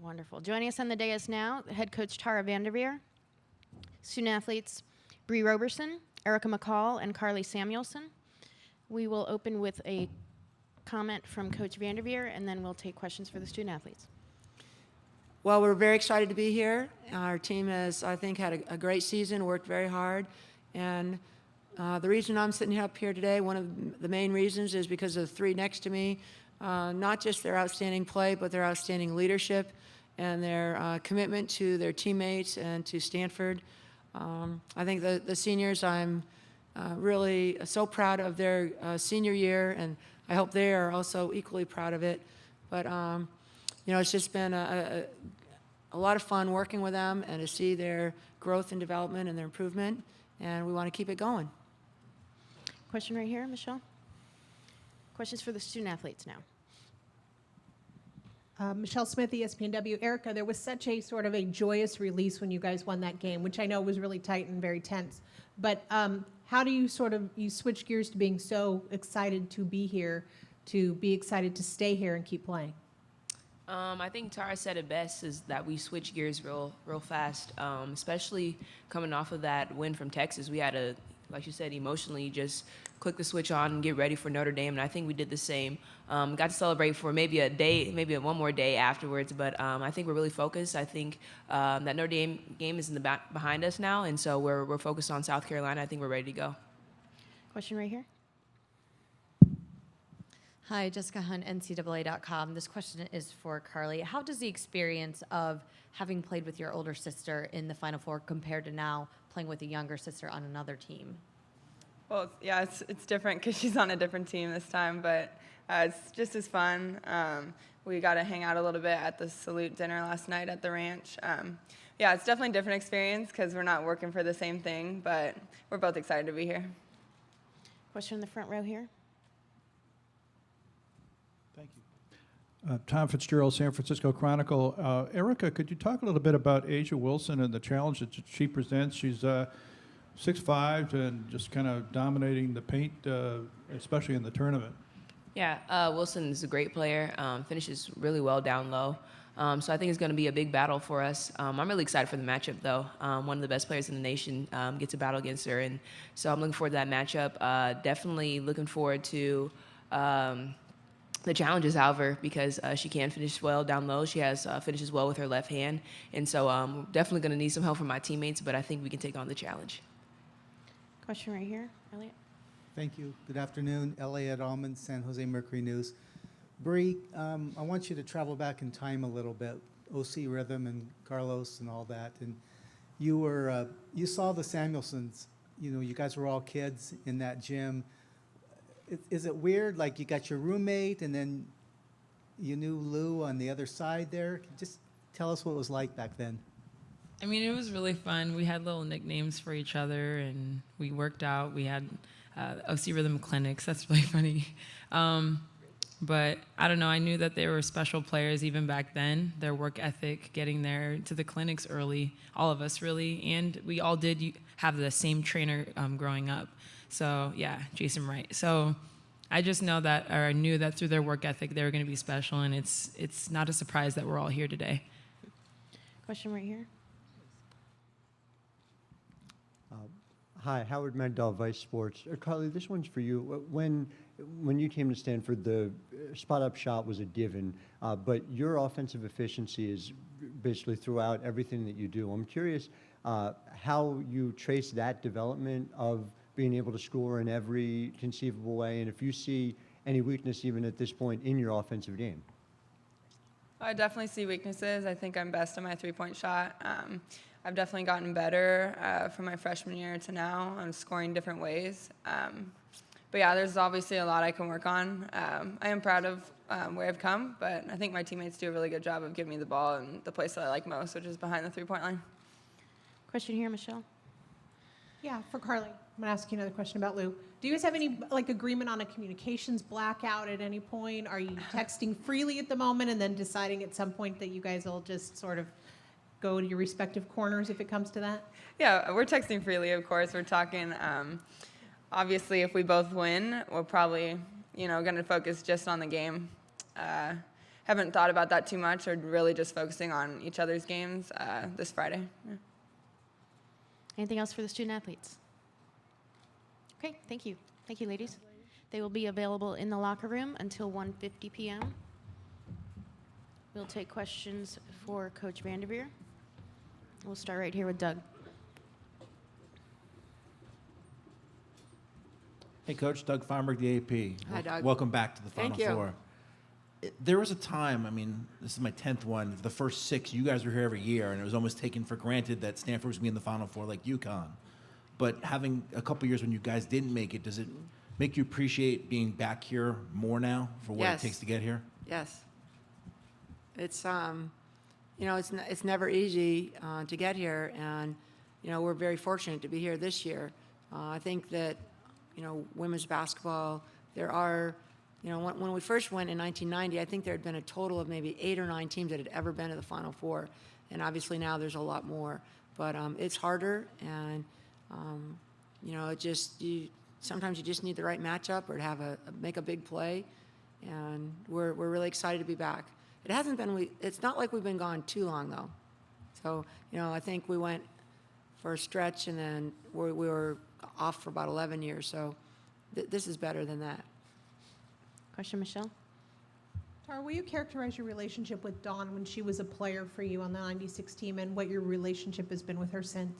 Wonderful. Joining us on the dais now, head coach Tara VanDerveer, student athletes Briana Roberson, Erica McCall, and Karlie Samuelson. We will open with a comment from Coach VanDerveer, and then we'll take questions for the student athletes. Well, we're very excited to be here. Our team has, I think, had a great season, worked very hard. And the reason I'm sitting up here today, one of the main reasons is because of the three next to me, not just their outstanding play, but their outstanding leadership and their commitment to their teammates and to Stanford. I think the seniors, I'm really so proud of their senior year, and I hope they are also equally proud of it. But it's just been a lot of fun working with them and to see their growth and development and their improvement, and we want to keep it going. Question right here, Michelle. Questions for the student athletes now. Michelle Smith, ESPNW. Erica, there was such a sort of a joyous release when you guys won that game, which I know was really tight and very tense. But how do you you switch gears to being so excited to be here, to be excited to stay here and keep playing? I think Tara said it best, is that we switch gears real fast, especially coming off of that win from Texas. We had to, like you said, emotionally just click the switch on and get ready for Notre Dame, and I think we did the same. Got to celebrate for maybe one more day afterwards, but I think we're really focused. I think that Notre Dame game is in the back behind us now, and so we're focused on South Carolina. I think we're ready to go. Question right here. Hi, Jessica Hunt, NCAA.com. This question is for Karlie. How does the experience of having played with your older sister in the Final Four compare to now playing with a younger sister on another team? Well, yeah, it's different because she's on a different team this time, but it's just as fun. We got to hang out a little bit at the salute dinner last night at the ranch. Yeah, it's definitely a different experience because we're not working for the same thing, but we're both excited to be here. Question in the front row here. Thank you. Tom Fitzgerald, San Francisco Chronicle. Erica, could you talk a little bit about A'ja Wilson and the challenge that she presents? She's 6'5" and just kind of dominating the paint, especially in the tournament. Yeah, Wilson is a great player, finishes really well down low. So I think it's going to be a big battle for us. I'm really excited for the matchup, though. One of the best players in the nation gets a battle against her, and so I'm looking forward to that matchup. Definitely looking forward to the challenges, however, because she can finish well down low. She has finishes well with her left hand, and so definitely going to need some help from my teammates, but I think we can take on the challenge. Question right here, Elliot. Thank you. Good afternoon. Elliot Almond, San Jose Mercury News. Bree, I want you to travel back in time a little bit, OC Rhythm and Carlos and all that, and you saw the Samuelsons. You guys were all kids in that gym. Is it weird, like you got your roommate and then you knew Lou on the other side there? Just tell us what it was like back then. I mean, it was really fun. We had little nicknames for each other, and we worked out. We had OC Rhythm clinics. That's really funny. But I don't know. I knew that they were special players even back then. Their work ethic, getting there to the clinics early, all of us really. And we all did have the same trainer growing up. So, yeah, Jason Wright. So I just know that, or I knew that through their work ethic, they were going to be special. And it's not a surprise that we're all here today. Question right here. Hi, Howard Mandel, Vice Sports. Karlie, this one's for you. When you came to Stanford, the spot-up shot was a given, but your offensive efficiency is basically throughout everything that you do. I'm curious how you trace that development of being able to score in every conceivable way, and if you see any weakness even at this point in your offensive game. I definitely see weaknesses. I think I'm best at my three-point shot. I've definitely gotten better from my freshman year to now. I'm scoring different ways. But yeah, there's obviously a lot I can work on. I am proud of where I've come, but I think my teammates do a really good job of giving me the ball in the place that I like most, which is behind the three-point line. Question here, Michelle. Yeah, for Karlie. I'm going to ask you another question about Lou. Do you guys have any agreement on a communications blackout at any point? Are you texting freely at the moment and then deciding at some point that you guys will just sort of go to your respective corners if it comes to that? Yeah, we're texting freely, of course. We're talking. Obviously, if we both win, we're probably, going to focus just on the game. haven't thought about that too much, or really just focusing on each other's games this Friday. Yeah. Anything else for the student athletes? Okay, thank you. Thank you, ladies. They will be available in the locker room until 1:50 p.m. We'll take questions for Coach VanDerveer. We'll start right here with Doug. Hey, Coach. Doug Feinberg, the AP. Hi, Doug. Welcome back to the Final Thank you. Four. There was a time, I mean, this is my 10th one, the first 6, you guys were here every year, and it was almost taken for granted that Stanford was going to be in the Final Four like UConn. But having a couple years when you guys didn't make it, does it make you appreciate being back here more now for what Yes. it takes to get here? Yes. It's, you know, it's never easy to get here, and, you know, we're very fortunate to be here this year. I think that, you know, women's basketball, there are, you know, when we first went in 1990, I think there had been a total of maybe 8 or 9 teams that had ever been to the Final Four, and obviously now there's a lot more. But it's harder, and, you know, sometimes you just need the right matchup or to have make a big play, and we're really excited to be back. It's not like we've been gone too long, though. So, you know, I think we went for a stretch, and then we were off for about 11 years, so this is better than that. Question, Michelle? Tara, will you characterize your relationship with Dawn when she was a player for you on the 96 team, and what your relationship has been with her since?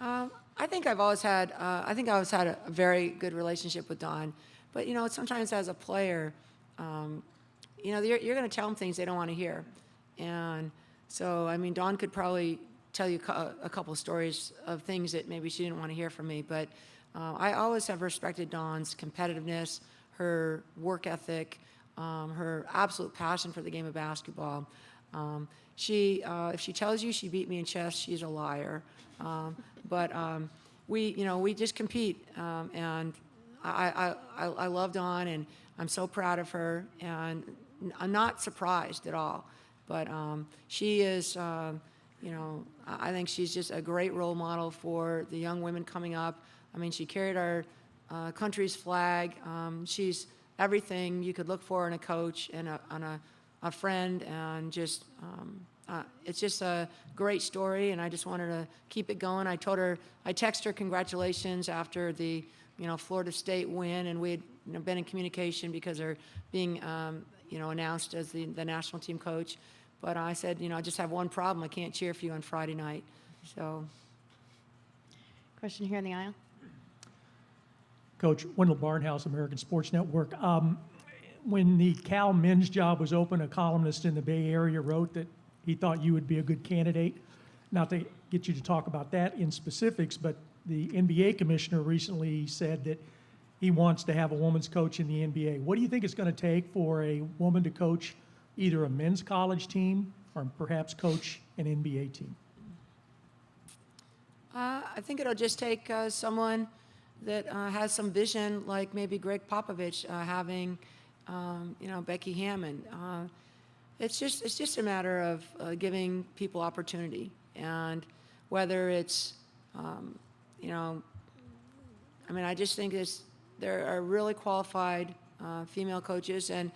I think I've always had a very good relationship with Dawn, but you know, sometimes as a player, you know, you're going to tell them things they don't want to hear, and so I mean, Dawn could probably tell you a couple of stories of things that maybe she didn't want to hear from me, but I always have respected Dawn's competitiveness, her work ethic, her absolute passion for the game of basketball. If she tells you she beat me in chess, she's a liar. But we just compete, and I love Dawn, and I'm so proud of her, and I'm not surprised at all. But she is, you know, I think she's just a great role model for the young women coming up. I mean, she carried our country's flag. She's everything you could look for in a coach and a friend, and just it's just a great story, and I just wanted to keep it going. I texted her congratulations after the Florida State win, and we had been in communication because they're being announced as the national team coach. But I said, I just have one problem. I can't cheer for you on Friday night. So. Question here in the aisle. Coach, Wendell Barnhouse, American Sports Network. When the Cal men's job was open, a columnist in the Bay Area wrote that he thought you would be a good candidate. Not to get you to talk about that in specifics, but the NBA commissioner recently said that he wants to have a woman's coach in the NBA. What do you think it's going to take for a woman to coach either a men's college team or perhaps coach an NBA team? I think it'll just take someone that has some vision, like maybe Greg Popovich having, Becky Hammond. It's just a matter of giving people opportunity, and whether it's, I just think there are really qualified female coaches, and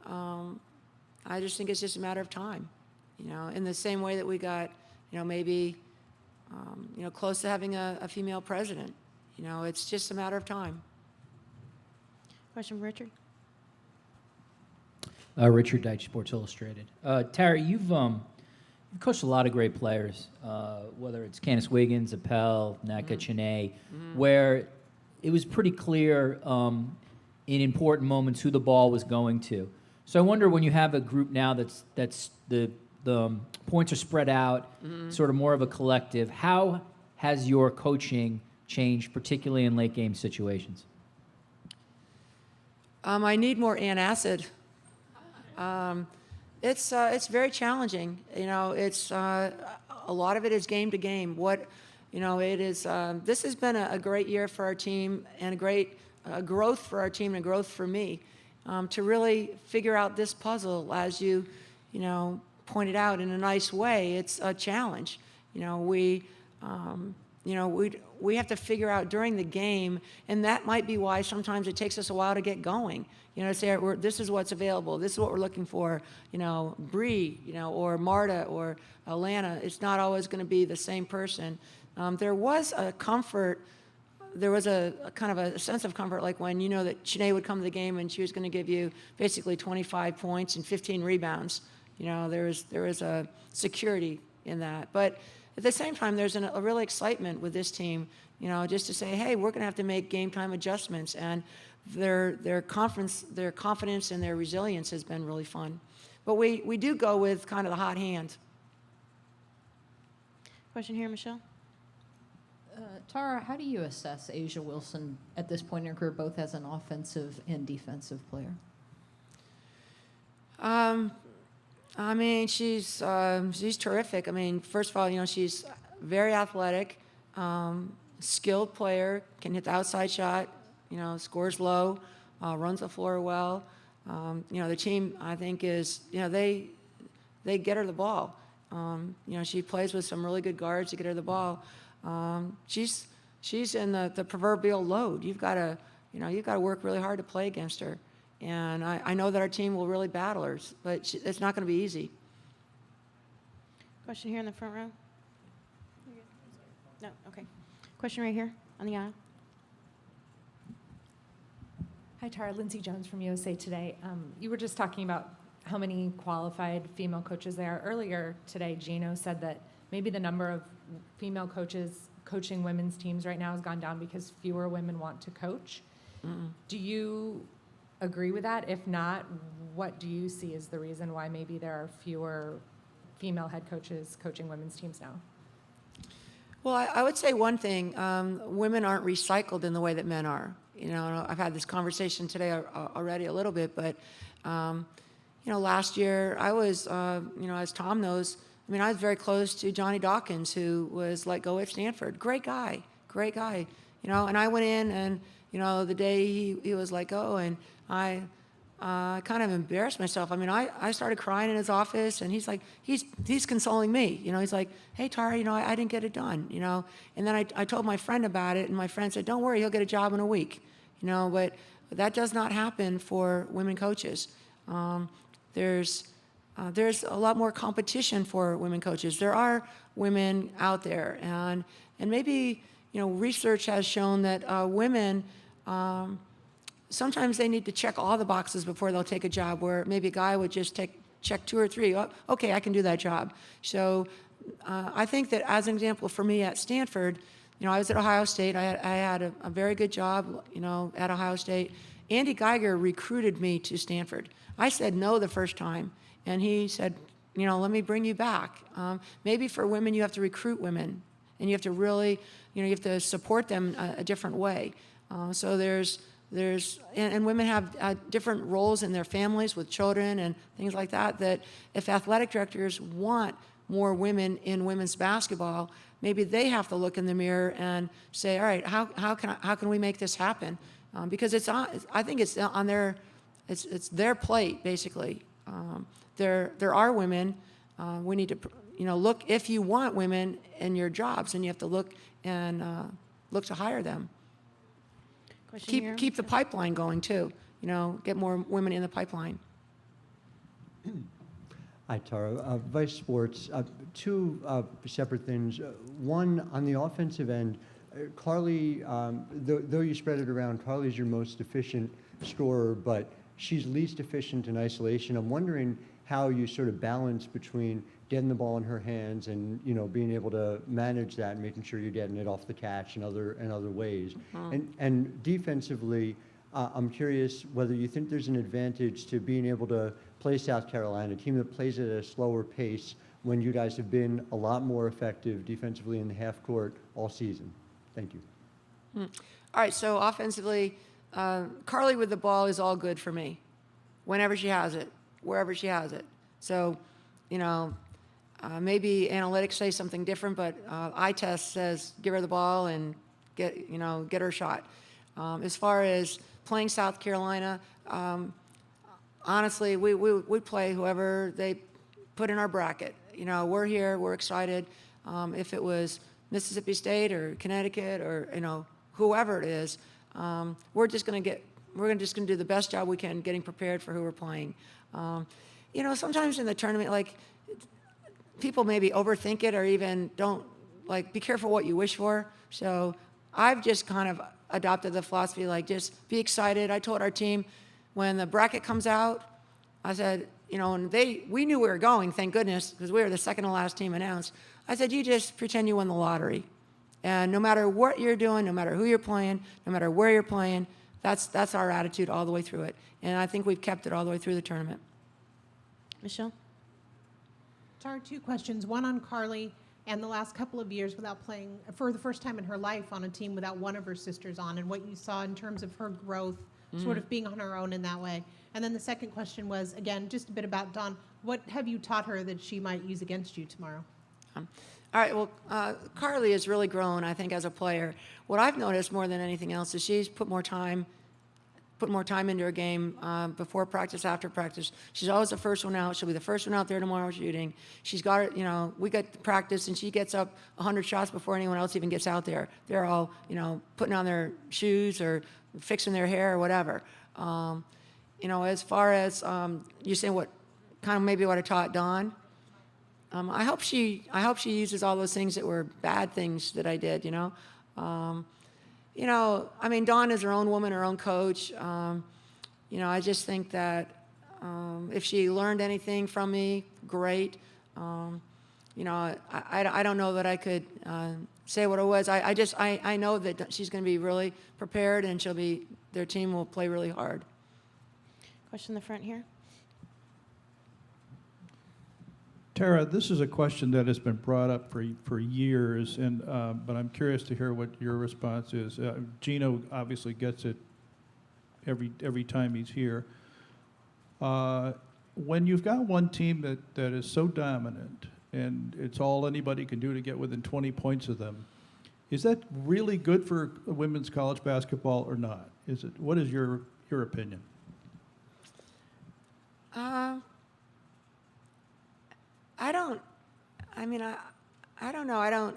I just think it's just a matter of time, in the same way that we got, maybe, close to having a female president. It's just a matter of time. Question from Richard. Richard Deitch, Sports Illustrated. Tara, you've coached a lot of great players, whether it's Candace Wiggins, Appel, Nneka Chene, where it was pretty clear in important moments who the ball was going to. So I wonder, when you have a group now that's the points are spread out, sort of more of a collective, how has your coaching changed, particularly in late game situations? I need more antacid. It's very challenging. It's a lot of it is game to game. It is. This has been a great year for our team, and a great growth for our team, and growth for me, to really figure out this puzzle, as you pointed out in a nice way. It's a challenge. We we have to figure out during the game, and that might be why sometimes it takes us a while to get going. Say this is what's available, this is what we're looking for. Bree, or Marta or Alana. It's not always going to be the same person. There was a comfort. There was a kind of a sense of comfort, like when that Sinead would come to the game and she was going to give you basically 25 points and 15 rebounds. There was a security in that. But at the same time, there's a real excitement with this team, just to say, hey, we're going to have to make game time adjustments. And their confidence and their resilience has been really fun. But we do go with kind of the hot hand. Question here, Michelle. Tara, how do you assess Asia Wilson at this point in her career, both as an offensive and defensive player? She's terrific. First of all, she's very athletic, skilled player, can hit the outside shot, scores low, runs the floor well. The team, I think, is, they get her the ball. She plays with some really good guards to get her the ball. She's in the proverbial load. You've got to work really hard to play against her. And I know that our team will really battle her, but it's not going to be easy. Question here in the front row. No, okay. Question right here on the aisle. Hi, Tara. Lindsay Jones from USA Today. You were just talking about how many qualified female coaches there are. Earlier today, Gino said that maybe the number of female coaches coaching women's teams right now has gone down because fewer women want to coach. Do you agree with that? If not, what do you see as the reason why maybe there are fewer female head coaches coaching women's teams now? Well, I would say one thing, women aren't recycled in the way that men are. I've had this conversation today already a little bit, but, last year I was, as Tom knows, I was very close to Johnny Dawkins, who was let go at Stanford. Great guy. And I went in and, the day he was let go, and I kind of embarrassed myself. I started crying in his office, and he's consoling me. He's like, hey, Tara, I didn't get it done, And then I told my friend about it, and my friend said, don't worry, he'll get a job in a week, But that does not happen for women coaches. There's a lot more competition for women coaches. There are women out there, and maybe, research has shown that women, sometimes they need to check all the boxes before they'll take a job, where maybe a guy would just check 2 or 3. Oh, okay, I can do that job. So I think that, as an example, for me at Stanford, I was at Ohio State. I had a very good job, at Ohio State. Andy Geiger recruited me to Stanford. I said no the first time, and he said, let me bring you back. Maybe for women, you have to recruit women, and you have to really, you have to support them a different way. So and women have different roles in their families with children and things like that, that if athletic directors want more women in women's basketball, maybe they have to look in the mirror and say, all right, how can we make this happen? Because I think it's on it's their plate, basically. There are women. We need to, look, if you want women in your jobs, and you have to look to hire them. Keep the pipeline going too. Get more women in the pipeline. Hi, Tara. Vice Sports. Two separate things. One, on the offensive end, Karlie, though you spread it around, Karlie's your most efficient scorer, but she's least efficient in isolation. I'm wondering how you sort of balance between getting the ball in her hands and being able to manage that and making sure you're getting it off the catch in other ways. And defensively, I'm curious whether you think there's an advantage to being able to play South Carolina, a team that plays at a slower pace, when you guys have been a lot more effective defensively in the half court all season. Thank you. All right, so offensively, Karlie with the ball is all good for me, whenever she has it, wherever she has it. So, maybe analytics say something different, but eye test says give her the ball and get her shot. As far as playing South Carolina, honestly, we play whoever they put in our bracket. We're here, we're excited. If it was Mississippi State or Connecticut or, whoever it is, we're just going to do the best job we can getting prepared for who we're playing. Sometimes in the tournament, like, people maybe overthink it or even don't, like, be careful what you wish for. So I've just kind of adopted the philosophy, like, just be excited. I told our team when the bracket comes out, I said, and we knew we were going, thank goodness, because we were the second to last team announced. I said, you just pretend you won the lottery. And no matter what you're doing, no matter who you're playing, no matter where you're playing, that's our attitude all the way through it. And I think we've kept it all the way through the tournament. Michelle? Tara, 2 questions. One on Karlie and the last couple of years without playing for the first time in her life on a team without one of her sisters on, and what you saw in terms of her growth, sort of being on her own in that way. And then the second question was, again, just a bit about Dawn. What have you taught her that she might use against you tomorrow? All right, well, Karlie has really grown, I think, as a player. What I've noticed more than anything else is she's put more time into her game before practice, after practice. She's always the first one out. She'll be the first one out there tomorrow shooting. She's got it, we get practice, and she gets up 100 shots before anyone else even gets out there. They're all, putting on their shoes or fixing their hair or whatever. As far as you saying what kind of maybe what I taught Dawn, I hope she uses all those things that were bad things that I did. Dawn is her own woman, her own coach. I just think that if she learned anything from me, great. I don't know that I could say what it was. I know that she's going to be really prepared, and their team will play really hard. Question in the front here. Tara, this is a question that has been brought up for years, but I'm curious to hear what your response is. Gino obviously gets it every time he's here. When you've got one team that is so dominant and it's all anybody can do to get within 20 points of them, is that really good for women's college basketball or not? What is your opinion? I don't know. I don't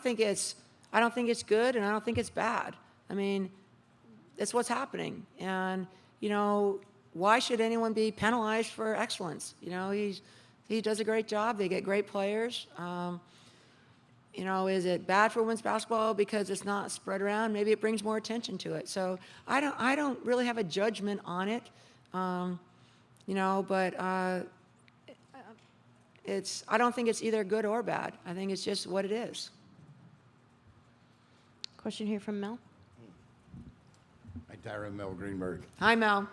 think it's good, and I don't think it's bad. I mean, it's what's happening. And, why should anyone be penalized for excellence? He does a great job. They get great players. Is it bad for women's basketball because it's not spread around? Maybe it brings more attention to it. So I don't really have a judgment on it. But I don't think it's either good or bad. I think it's just what it is. Question here from Mel. Hi, Tara. Mel Greenberg. Hi, Mel.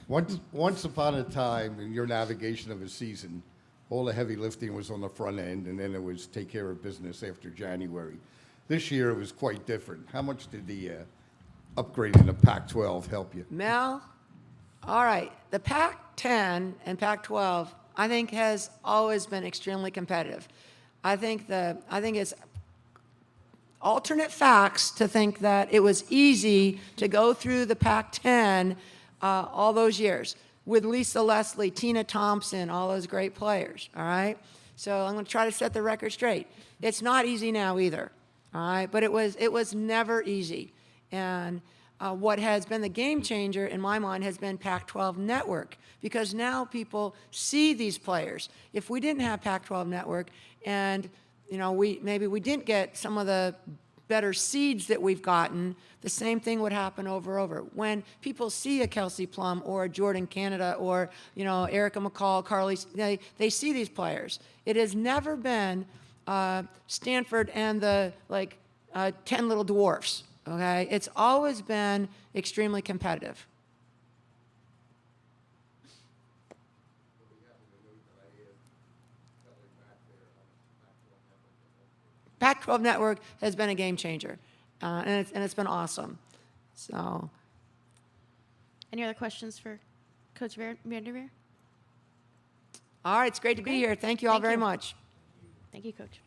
Once upon a time in your navigation of a season, all the heavy lifting was on the front end, and then it was take care of business after January. This year it was quite different. How much did the upgrade in the Pac-12 help you? Mel, all right. The Pac-10 and Pac-12, I think, has always been extremely competitive. I think it's alternate facts to think that it was easy to go through the Pac-10 all those years with Lisa Leslie, Tina Thompson, all those great players, all right? So I'm going to try to set the record straight. It's not easy now either, all right? But it was never easy. And what has been the game changer in my mind has been Pac-12 Network, because now people see these players. If we didn't have Pac-12 Network and maybe we didn't get some of the better seeds that we've gotten, the same thing would happen over and over. When people see a Kelsey Plum or a Jordan Canada or Erica McCall, Karlie, they see these players. It has never been Stanford and the 10 little dwarfs. Okay, it's always been extremely competitive. Pac-12 Network has been a game changer, and it's been awesome. So, Any other questions for Coach VanDerveer? all right, it's great to be here. Thank you all very much. Thank you, Coach.